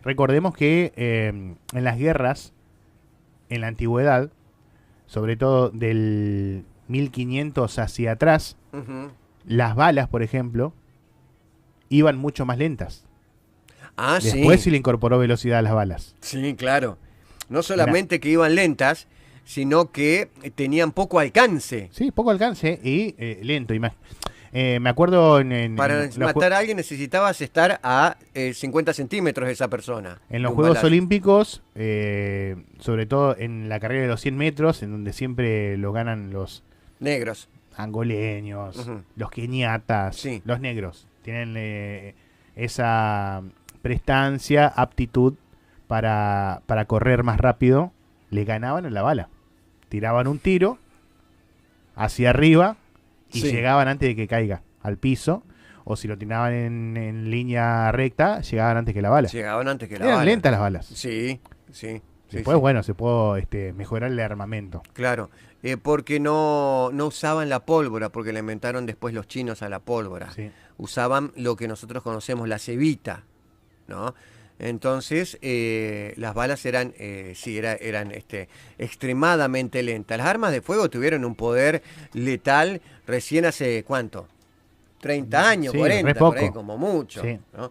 recordemos que en las guerras, en la antigüedad, sobre todo del 1500 hacia atrás, las balas, por ejemplo, iban mucho más lentas. Después se le incorporó velocidad a las balas. Sí, claro. No solamente que iban lentas, sino que tenían poco alcance. Sí, poco alcance y lento. Me acuerdo para matar a alguien necesitabas estar a 50 centímetros de esa persona. En los Juegos Olímpicos, sobre todo en la carrera de los 100 metros, en donde siempre lo ganan los negros, angoleños, los keniatas, los negros. Tienen esa prestancia, aptitud para correr más rápido. Le ganaban en la bala. Tiraban un tiro hacia arriba y llegaban antes de que caiga al piso, o si lo tiraban en línea recta, llegaban antes que la bala. Llegaban antes que la Eran bala. lentas las balas. Sí, sí. Después, bueno, se puede mejorar el armamento. Claro, porque no usaban la pólvora, porque le inventaron después los chinos a la pólvora. Sí. Usaban lo que nosotros conocemos, la cevita, ¿no? Entonces, las balas eran extremadamente lentas. Las armas de fuego tuvieron un poder letal recién hace, ¿cuánto? 30 años, 40, por ahí, como mucho. Sí. ¿No?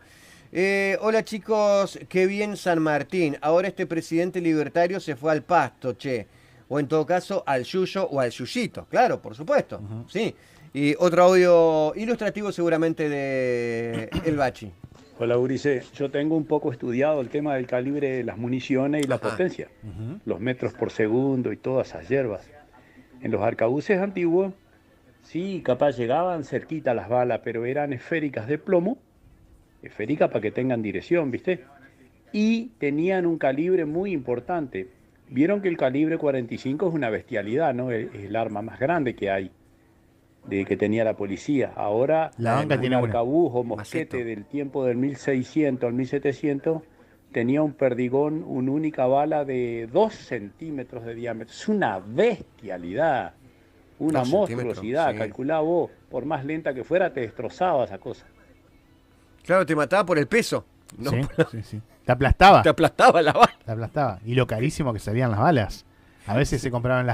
Hola chicos, qué bien San Martín. Ahora este presidente libertario se fue al pasto, che. O en todo caso, al yuyo o al yuyito. Claro, por supuesto. Sí. Y otro audio ilustrativo seguramente de El Bachi. Hola Urice, yo tengo un poco estudiado el tema del calibre de las municiones y la potencia, los metros por segundo y todas esas hierbas. En los arcabuces antiguos, sí, capaz llegaban cerquita las balas, pero eran esféricas de plomo, esféricas para que tengan dirección, ¿viste? Y tenían un calibre muy importante. Vieron que el calibre 45 es una bestialidad, ¿no? Es el arma más grande que hay. De que tenía la policía. Ahora la banca tiene un arcabuz o mosquete del tiempo del 1600 al 1700 tenía un perdigón, una única bala de 2 centímetros de diámetro. Es una bestialidad, una monstruosidad. Calculá vos, por más lenta que fuera, te destrozaba esa cosa. Claro, te mataba por el peso. No, sí. Te aplastaba. Te aplastaba la bala. Te aplastaba. Y lo carísimo que salían las balas. A veces se compraban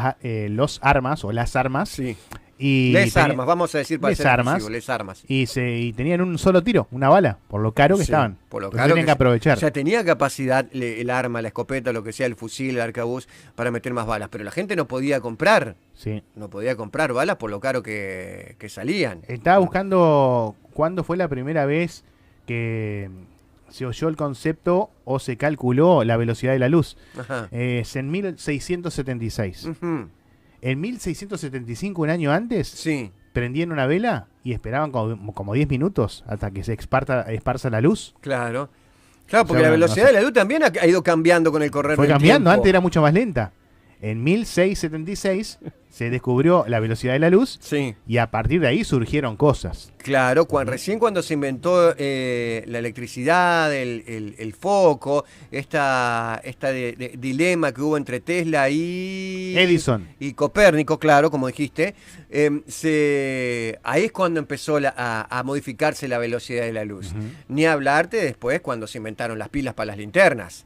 los armas o las armas. Sí. Y les armas, vamos a decir para ser exclusivo, les armas. Y tenían un solo tiro, una bala, por lo caro que estaban. Por lo caro tenían que aprovechar. O sea, tenía capacidad el arma, la escopeta, lo que sea, el fusil, el arcabuz, para meter más balas. Pero la gente no podía comprar. Sí. No podía comprar balas por lo caro que salían. Estaba buscando cuándo fue la primera vez que se oyó el concepto o se calculó la velocidad de la luz. Es en 1676. En 1675, un año antes, prendían una vela y esperaban como 10 minutos hasta que se esparza la luz. Claro. Claro, porque la velocidad de la luz también ha ido cambiando con el correr del tiempo. Fue cambiando, antes era mucho más lenta. En 1676 se descubrió la velocidad de la luz y a partir de ahí surgieron cosas. Claro, recién cuando se inventó la electricidad, el foco, esta dilema que hubo entre Tesla y Edison y Copérnico, claro, como dijiste, ahí es cuando empezó a modificarse la velocidad de la luz. Ni hablarte después cuando se inventaron las pilas para las linternas.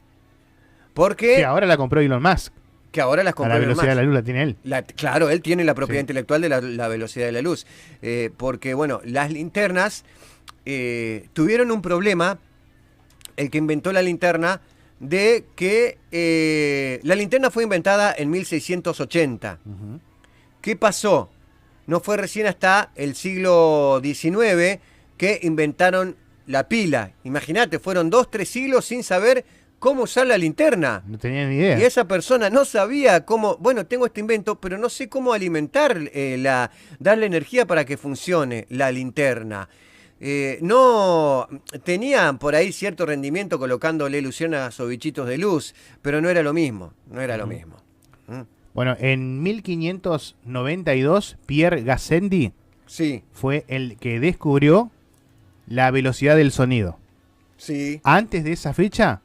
Porque que ahora la compró Elon Musk. Que ahora las compró. La velocidad de la luz la tiene él. Claro, él tiene la propiedad intelectual de la velocidad de la luz. Porque, bueno, las linternas tuvieron un problema, el que inventó la linterna, de que la linterna fue inventada en 1680. ¿Qué pasó? No fue recién hasta el siglo XIX que inventaron la pila. Imagínate, fueron 2-3 siglos sin saber cómo usar la linterna. No tenía ni idea. Y esa persona no sabía cómo, bueno, tengo este invento, pero no sé cómo alimentar, darle energía para que funcione la linterna. No tenían por ahí cierto rendimiento colocándole luciérnagas o bichitos de luz, pero no era lo mismo, lo mismo. Bueno, en 1592 Pierre Gassendi fue el que descubrió la velocidad del sonido. Sí. Antes de esa fecha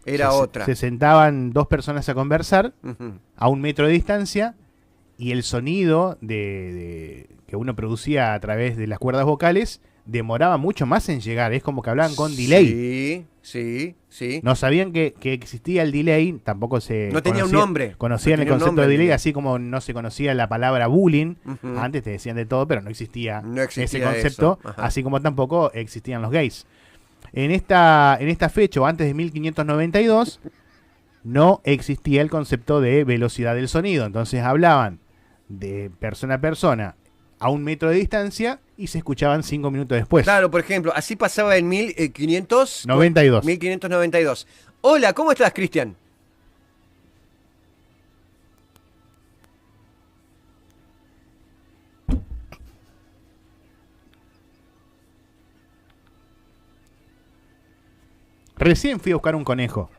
era otra. Se sentaban dos personas a conversar a 1 metro de distancia y el sonido que uno producía a través de las cuerdas vocales demoraba mucho más en llegar. Es como que hablaban con delay. Sí. No sabían que existía el delay, tampoco se no tenía un nombre. Conocían el concepto de delay, así como no se conocía la palabra bullying. Antes te decían de todo, pero no existía ese concepto, así como tampoco existían los gays. En esta fecha, o antes de 1592, no existía el concepto de velocidad del sonido. Entonces hablaban de persona a persona a 1 metro de distancia y se escuchaban 5 minutos después. Claro, por ejemplo, así pasaba en 1592. 1592. Hola, ¿cómo estás, Cristian? Recién fui a buscar un conejo.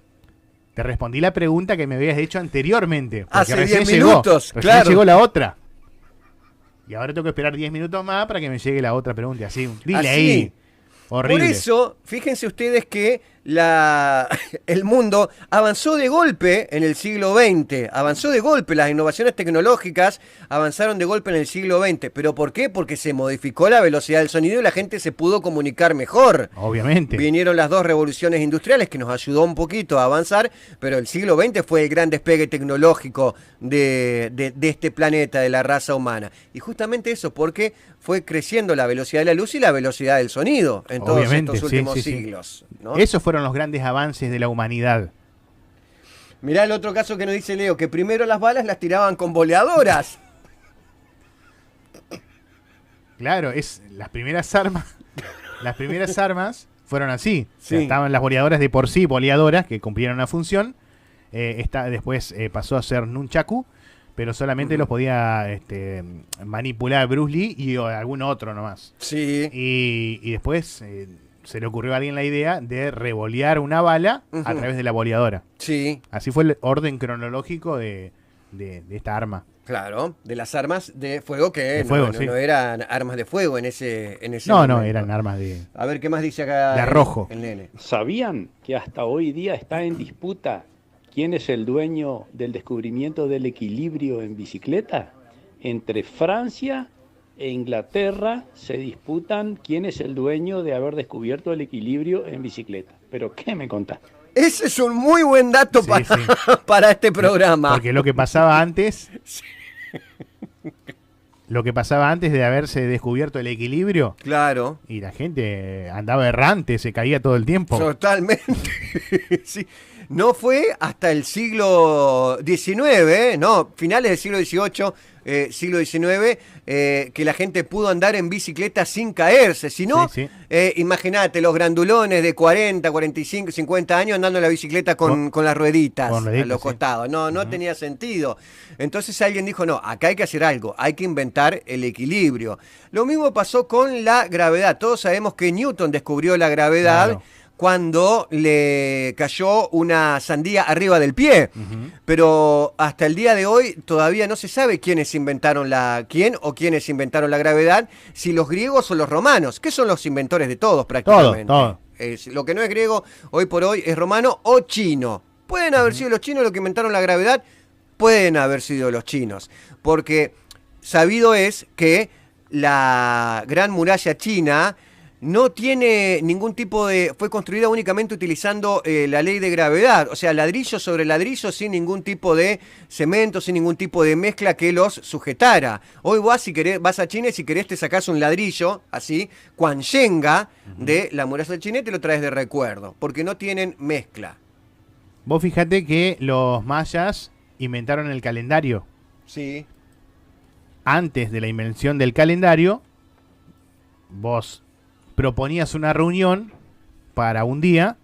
Te respondí la pregunta que me habías hecho anteriormente. Hace 10 minutos, recién llegó la otra. Y ahora tengo que esperar 10 minutos más para que me llegue la otra pregunta. Así, dile ahí. Horrible. Por eso, fíjense ustedes que el mundo avanzó de golpe en el siglo XX. Avanzó de golpe. Las innovaciones tecnológicas avanzaron de golpe en el siglo XX. ¿Pero por qué? Porque se modificó la velocidad del sonido y la gente se pudo comunicar mejor. Obviamente. Vinieron las 2 revoluciones industriales que nos ayudó un poquito a avanzar, pero el siglo XX fue el gran despegue tecnológico de este planeta, de la raza humana. Y justamente eso, porque fue creciendo la velocidad de la luz y la velocidad del sonido en todos Obviamente, estos últimos siglos. ¿No? Esos fueron los grandes avances de la humanidad. Mirá el otro caso que nos dice Leo, que primero las balas las tiraban con boleadoras. Claro, las primeras armas fueron así. Sí. O sea, estaban las boleadoras de por sí, boleadoras, que cumplieron una función. Después pasó a ser nunchaku, pero solamente los podía manipular Bruce Lee y algún otro nomás. Sí. Y después se le ocurrió a alguien la idea de revolear una bala a través de la boleadora. Sí. Así fue el orden cronológico de esta arma. Claro, de las armas de fuego que de fuego, no eran armas de fuego en ese no, momento. No, eran armas de... A ver, ¿qué más dice acá? De arrojo. El nene. ¿Sabían que hasta hoy día está en disputa quién es el dueño del descubrimiento del equilibrio en bicicleta? Entre Francia e Inglaterra se disputan quién es el dueño de haber descubierto el equilibrio en bicicleta. ¿Pero qué me contás? Ese es un muy buen dato para este programa. Porque lo que pasaba antes... Lo que pasaba antes de haberse descubierto el equilibrio. Claro. Y la gente andaba errante, se caía todo el tiempo. Totalmente. Sí. No fue hasta el siglo XIX, no, finales del siglo XVIII, siglo XIX, que la gente pudo andar en bicicleta sin caerse. Si no, imagínate, los grandulones de 40, 45, 50 años andando en la bicicleta con las rueditas a los costados. No tenía sentido. Entonces alguien dijo, no, acá hay que hacer algo, hay que inventar el equilibrio. Lo mismo pasó con la gravedad. Todos sabemos que Newton descubrió la gravedad. Claro. Cuando le cayó una sandía arriba del pie. Pero hasta el día de hoy todavía no se sabe quiénes inventaron la gravedad, si los griegos o los romanos, que son los inventores de todos prácticamente. Todo. Lo que no es griego hoy por hoy es romano o chino. ¿Pueden haber sido los chinos los que inventaron la gravedad? Pueden haber sido los chinos, porque sabido es que la Gran Muralla China no tiene ningún tipo de... Fue construida únicamente utilizando la ley de gravedad. O sea, ladrillo sobre ladrillo sin ningún tipo de cemento, sin ningún tipo de mezcla que los sujetara. Hoy vas a China y si querés te sacás un ladrillo, así, Quanzhenga, de la muralla de China y te lo traes de recuerdo. Porque no tienen mezcla. Vos fíjate que los mayas inventaron el calendario. Sí. Antes de la invención del calendario, vos proponías una reunión para un día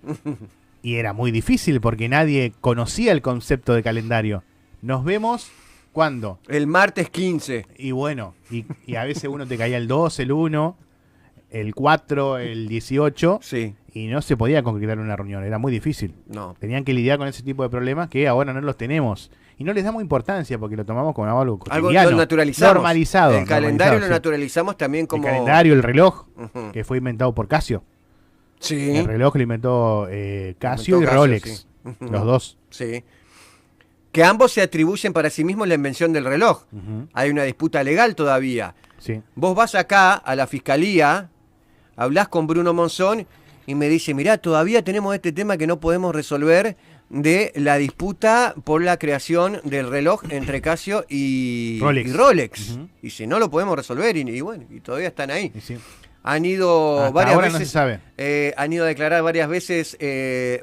y era muy difícil porque nadie conocía el concepto de calendario. Nos vemos, ¿cuándo? El martes 15. Y bueno, y a veces uno te caía el 2, el 1, el 4, el 18. Sí. Y no se podía concretar una reunión, era muy difícil. No. Tenían que lidiar con ese tipo de problemas que ahora no los tenemos. Y no les damos importancia porque lo tomamos como algo cotidiano. Algo lo naturalizamos. Normalizado. El calendario lo naturalizamos también como... El calendario, el reloj, que fue inventado por Casio. Sí. El reloj lo inventó Casio y Rolex. Sí. Los dos. Sí. Que ambos se atribuyen para sí mismos la invención del reloj. Hay una disputa legal todavía. Sí. Vos vas acá a la fiscalía hablás con Bruno Monzón y me dice, mirá, todavía tenemos este tema que no podemos resolver de la disputa por la creación del reloj entre Casio y Rolex. Y si no lo podemos resolver, y bueno, y todavía están ahí. Sí. Han ido hasta varias ahora veces, no se sabe. Han ido a declarar varias veces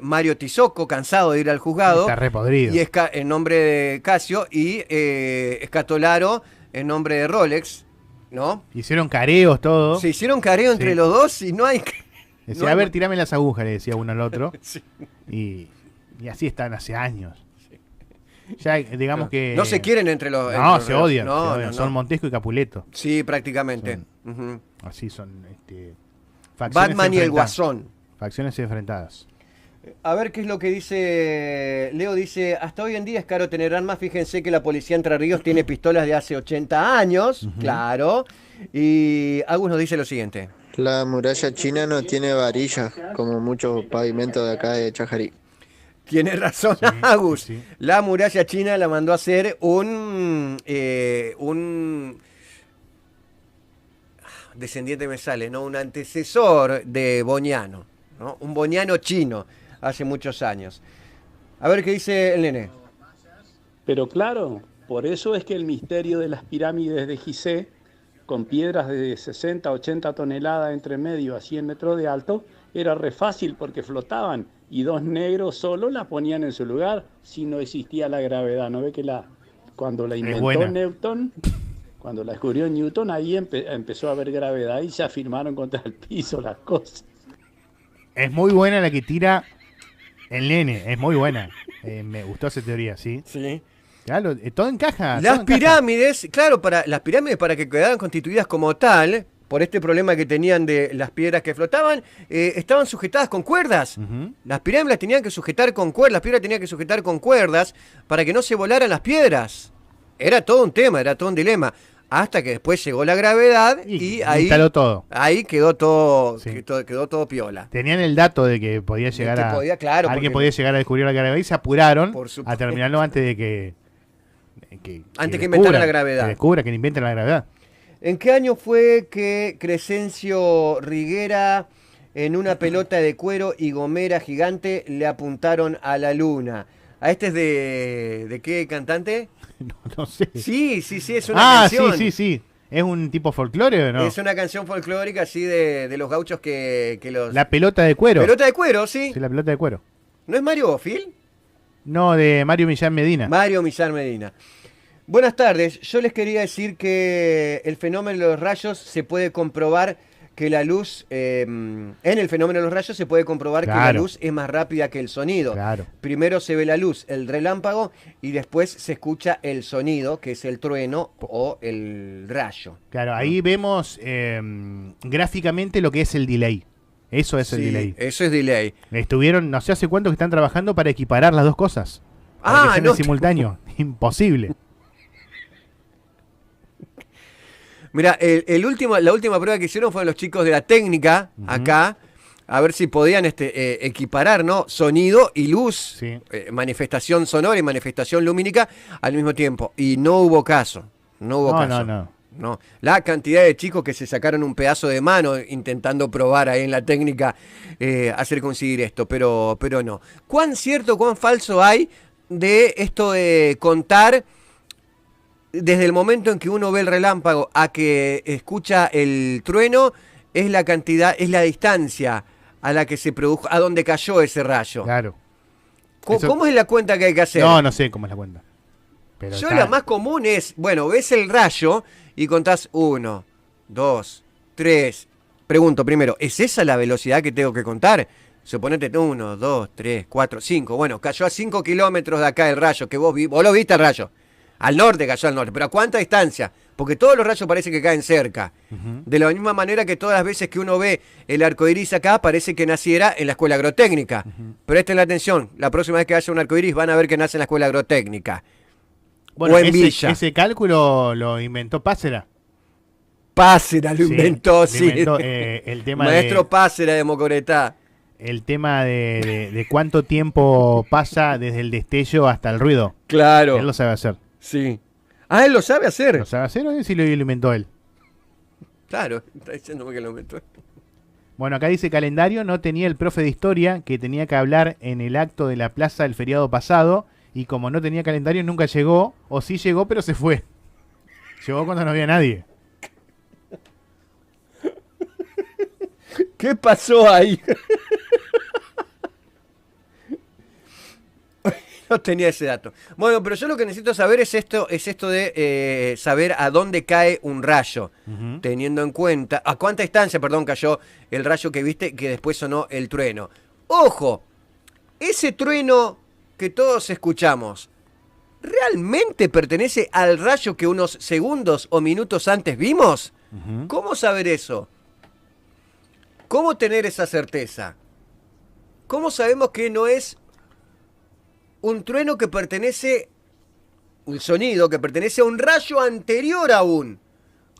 Mario Tizoco, cansado de ir al juzgado. Está repodrido. Y en nombre de Casio, y Escatolaro en nombre de Rolex, ¿no? Hicieron careos, todo. Se hicieron careo entre los dos y no hay... Decía, a ver, tirame las agujas, le decía uno al otro. Sí. Y así están hace años. Sí. Ya digamos que... No se quieren entre los... No, se odian. Son Montesco y Capuleto. Sí, prácticamente. Así son Batman y el Guasón. Facciones enfrentadas. A ver qué es lo que dice Leo. Dice, hasta hoy en día es caro tener armas. Fíjense que la policía Entre Ríos tiene pistolas de hace 80 años. Claro. Y Agus nos dice lo siguiente. La muralla china no tiene varilla, como muchos pavimentos de acá de Chajarí. Tiene razón, sí, Agus. Sí. La muralla china la mandó a hacer un descendiente me sale, ¿no? Un antecesor de Boniano, ¿no? Un boniano chino, hace muchos años. A ver qué dice el nene. Pero claro, por eso es que el misterio de las pirámides de Gizeh, con piedras de 60, 80 toneladas entre medio a 100 metros de alto, era re fácil porque flotaban y dos negros solo la ponían en su lugar si no existía la gravedad. ¿No ve que cuando la inventó Newton, cuando la descubrió Newton, ahí empezó a haber gravedad y se afirmaron contra el piso las cosas? Es muy buena la que tira el nene, es muy buena. Me gustó esa teoría, ¿sí? Sí. Claro, todo encaja. Las pirámides, claro, las pirámides para que quedaran constituidas como tal, por este problema que tenían de las piedras que flotaban, estaban sujetadas con cuerdas. Las pirámides las tenían que sujetar con cuerdas, las piedras tenían que sujetar con cuerdas para que no se volaran las piedras. Era todo un tema, era todo un dilema. Hasta que después llegó la gravedad y ahí instaló todo. Ahí quedó todo, sí. quedó todo piola. Tenían el dato de que podía llegar alguien podía llegar a descubrir la gravedad y se apuraron a terminarlo antes de que inventaran la gravedad. Que descubra, que inventen la gravedad. ¿En qué año fue que Crescencio Riguera, en una pelota de cuero y gomera gigante, le apuntaron a la luna? ¿A este es de qué cantante? No sé. Sí, es una canción. Sí. ¿Es un tipo folclore o no? Es una canción folclórica así de los gauchos que los... La pelota de cuero. Pelota de cuero, sí. Sí, la pelota de cuero. ¿No es Mario Bofil? No, de Mario Millán Medina. Mario Millán Medina. Buenas tardes. Yo les quería decir que el fenómeno de los rayos se puede comprobar que la luz, en el fenómeno de los rayos se puede comprobar que la luz es más rápida que el sonido. Claro. Primero se ve la luz, el relámpago, y después se escucha el sonido, que es el trueno o el rayo. Claro, ahí vemos gráficamente lo que es el delay. Eso es el delay. Eso es delay. Estuvieron, no sé hace cuánto que están trabajando para equiparar las dos cosas. Para que sean en simultáneo. Imposible. Mira, la última prueba que hicieron fueron los chicos de la técnica, acá, a ver si podían equiparar, ¿no? Sonido y luz, sí. Manifestación sonora y manifestación lumínica al mismo tiempo. Y no hubo caso. No. La cantidad de chicos que se sacaron un pedazo de mano intentando probar ahí en la técnica hacer coincidir esto, pero no. ¿Cuán cierto, cuán falso hay de esto de contar desde el momento en que uno ve el relámpago a que escucha el trueno, es la cantidad, es la distancia a la que se produjo, a donde cayó ese rayo? Claro. ¿Cómo es la cuenta que hay que hacer? No sé cómo es la cuenta. Pero la más común es, bueno, ves el rayo y contás 1, 2, 3. Pregunto primero, ¿es esa la velocidad que tengo que contar? Suponete 1, 2, 3, 4, 5. Bueno, cayó a 5 kilómetros de acá el rayo, que vos lo viste el rayo. Al norte cayó al norte, pero ¿a cuánta distancia? Porque todos los rayos parece que caen cerca. De la misma manera que todas las veces que uno ve el arco iris acá, parece que naciera en la escuela agrotécnica. Presten la atención, la próxima vez que haya un arco iris van a ver que nace en la escuela agrotécnica. Bueno, o en Villa. Ese cálculo lo inventó Pácera. Pácera lo inventó, sí. El tema Maestro Pácera de Mocoretá. El tema de cuánto tiempo pasa desde el destello hasta el ruido. Claro. Él lo sabe hacer. Sí. Ah, él lo sabe hacer. ¿Lo sabe hacer o sí lo inventó él? Claro, está diciéndome que lo inventó él. Bueno, acá dice calendario, no tenía el profe de historia que tenía que hablar en el acto de la plaza el feriado pasado y como no tenía calendario nunca llegó, o sí llegó pero se fue. Llegó cuando no había nadie. ¿Qué pasó ahí? No tenía ese dato. Bueno, pero yo lo que necesito saber es esto de saber a dónde cae un rayo, teniendo en cuenta a cuánta distancia, cayó el rayo que viste que después sonó el trueno. Ojo, ese trueno que todos escuchamos, ¿realmente pertenece al rayo que unos segundos o minutos antes vimos? ¿Cómo saber eso? ¿Cómo tener esa certeza? ¿Cómo sabemos que no es un trueno que pertenece, un sonido que pertenece a un rayo anterior aún?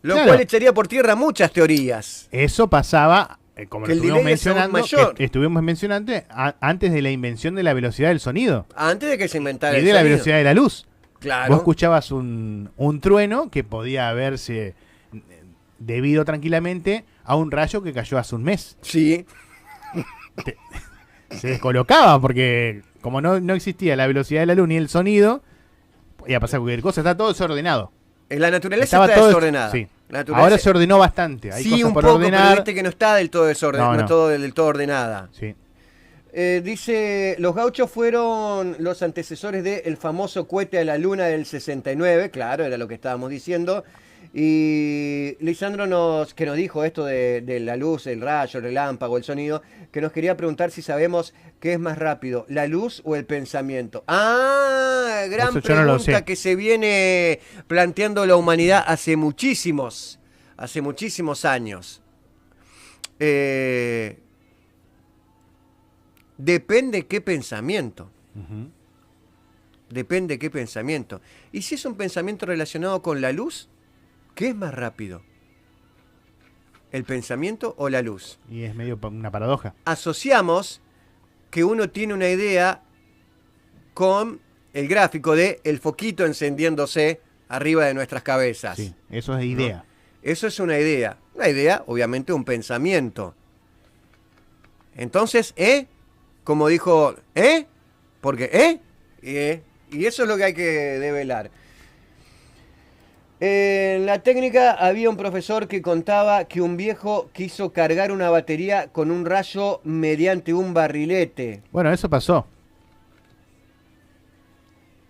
Lo cual echaría por tierra muchas teorías. Eso pasaba, como lo estuvimos mencionando, antes de la invención de la velocidad del sonido. Antes de que se inventara el sonido. Y de la velocidad de la luz. Claro. Vos escuchabas un trueno que podía haberse debido tranquilamente a un rayo que cayó hace un mes. Sí. Se descolocaba porque como no existía la velocidad de la luz ni el sonido, podía pasar cualquier cosa, está todo desordenado. La naturaleza está desordenada. Sí. Naturaleza. Ahora se ordenó bastante. Hay cosas un por poco, ordenar. Pero viste que no está del todo desordenada, no todo del todo ordenada. Sí. Dice, los gauchos fueron los antecesores del famoso cohete a la luna del 69, claro, era lo que estábamos diciendo. Y Lisandro que nos dijo esto de la luz, el rayo, el relámpago, el sonido, que nos quería preguntar si sabemos qué es más rápido, la luz o el pensamiento. Gran pregunta que se viene planteando la humanidad hace muchísimos años. Depende qué pensamiento. Depende qué pensamiento. Y si es un pensamiento relacionado con la luz, ¿qué es más rápido? ¿El pensamiento o la luz? Y es medio una paradoja. Asociamos que uno tiene una idea con el gráfico de el foquito encendiéndose arriba de nuestras cabezas. Sí, eso es idea. ¿No? Eso es una idea. Una idea, obviamente, un pensamiento. Entonces, como dijo, porque, y eso es lo que hay que develar. En la técnica había un profesor que contaba que un viejo quiso cargar una batería con un rayo mediante un barrilete. Bueno, eso pasó.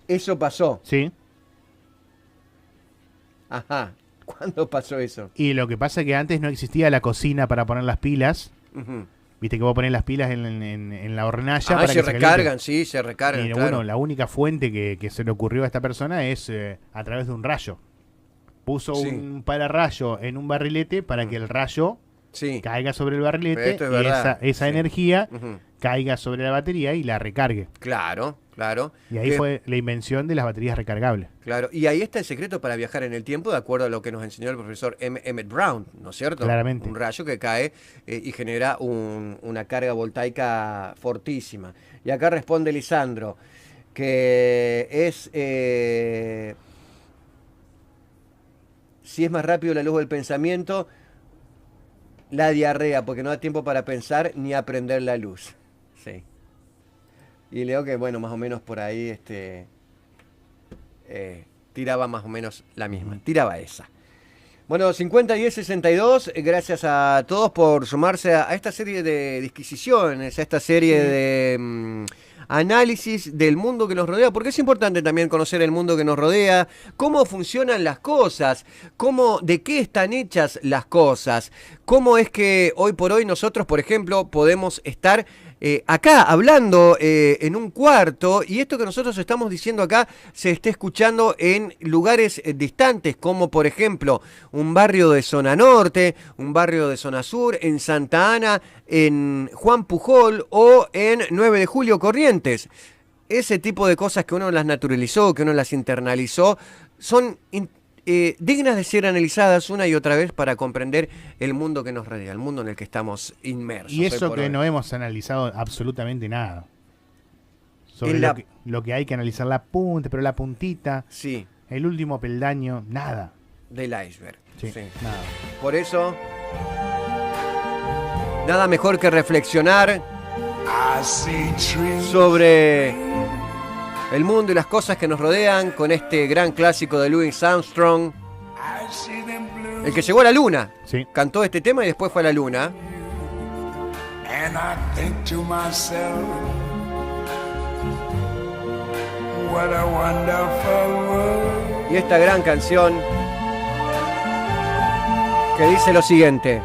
¿Eso pasó? Sí. Ajá. ¿Cuándo pasó eso? Y lo que pasa es que antes no existía la cocina para poner las pilas. Viste que vos ponés las pilas en la hornalla. Para se recargan, sí, se recargan. Y bueno, la única fuente que se le ocurrió a esta persona es a través de un rayo. Puso un pararrayo en un barrilete para que el rayo caiga sobre el barrilete y esa energía caiga sobre la batería y la recargue. Claro, claro. Y ahí fue la invención de las baterías recargables. Claro, y ahí está el secreto para viajar en el tiempo, de acuerdo a lo que nos enseñó el profesor Emmett Brown, ¿no es cierto? Claramente. Un rayo que cae y genera una carga voltaica fortísima. Y acá responde Lisandro, que es... si es más rápido la luz del pensamiento, la diarrea, porque no da tiempo para pensar ni aprender la luz. Sí. Y leo que, bueno, más o menos por ahí tiraba más o menos la misma. Tiraba esa. Bueno, 50 10 62, gracias a todos por sumarse a esta serie de disquisiciones, a esta serie de... análisis del mundo que nos rodea, porque es importante también conocer el mundo que nos rodea, cómo funcionan las cosas, de qué están hechas las cosas, cómo es que hoy por hoy nosotros, por ejemplo, podemos estar acá hablando en un cuarto y esto que nosotros estamos diciendo acá se esté escuchando en lugares distantes, como por ejemplo un barrio de zona norte, un barrio de zona sur, en Santa Ana, en Juan Pujol o en 9 de Julio Corrientes. Ese tipo de cosas que uno las naturalizó, que uno las internalizó, son dignas de ser analizadas una y otra vez para comprender el mundo que nos rodea, el mundo en el que estamos inmersos. Y eso que no hemos analizado absolutamente nada. Sobre lo que hay que analizar, la punta, pero la puntita, el último peldaño, nada. Del iceberg. Sí, nada. Por eso... Nada mejor que reflexionar sobre el mundo y las cosas que nos rodean con este gran clásico de Louis Armstrong, el que llegó a la luna. Sí. Cantó este tema y después fue a la luna. And I think to myself, what a wonderful world. Y esta gran canción que dice lo siguiente: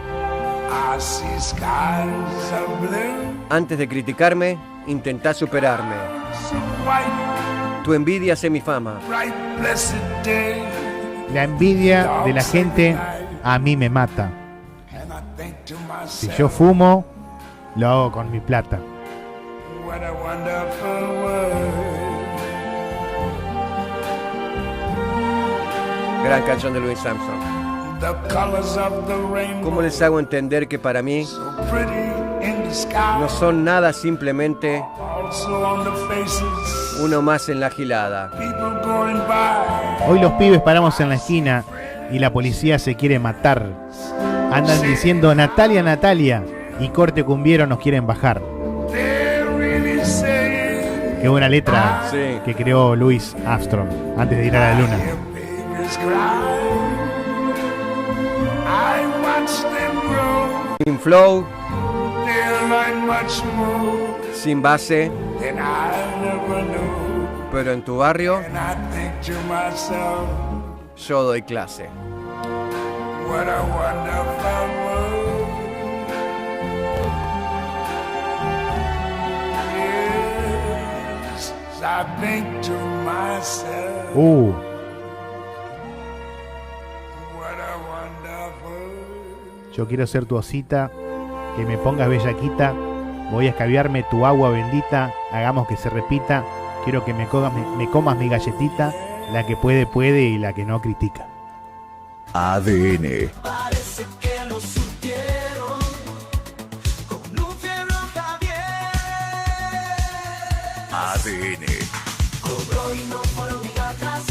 I see skies of blue, antes de criticarme, intentá superarme. so white, Tu envidia hace mi fama. bright, blessed day. La envidia de la gente a mí me mata. And I think to Si myself, yo fumo, lo hago con mi plata. what a wonderful world. Gran canción de Louis Armstrong. The colors of the rainbow, ¿Cómo les hago entender que para mí so pretty in the sky, no son nada, simplemente also on the faces, uno más en la gilada? people going by. Hoy los pibes paramos en la esquina y la policía se quiere matar. Andan diciendo Natalia, Natalia, y corte cumbiero nos quieren bajar. They're really saying, Qué buena letra Sí. que creó Louis Armstrong antes de ir a la luna. "Hear babies cry. I watch them grow. Sin flow, They'll learn much more sin base, than I never knew." pero en tu barrio And I think to myself, yo doy clase. what a wonderful world. Yes, I think to myself, what a wonderful. Yo quiero ser tu osita, que me pongas bellaquita. Voy a escabiarme tu agua bendita. Hagamos que se repita. Quiero que me comas mi galletita. La que puede, puede, y la que no critica. ADN. Parece que lo surtieron con un fierro Javier. ADN. Cobró y no fueron migajas.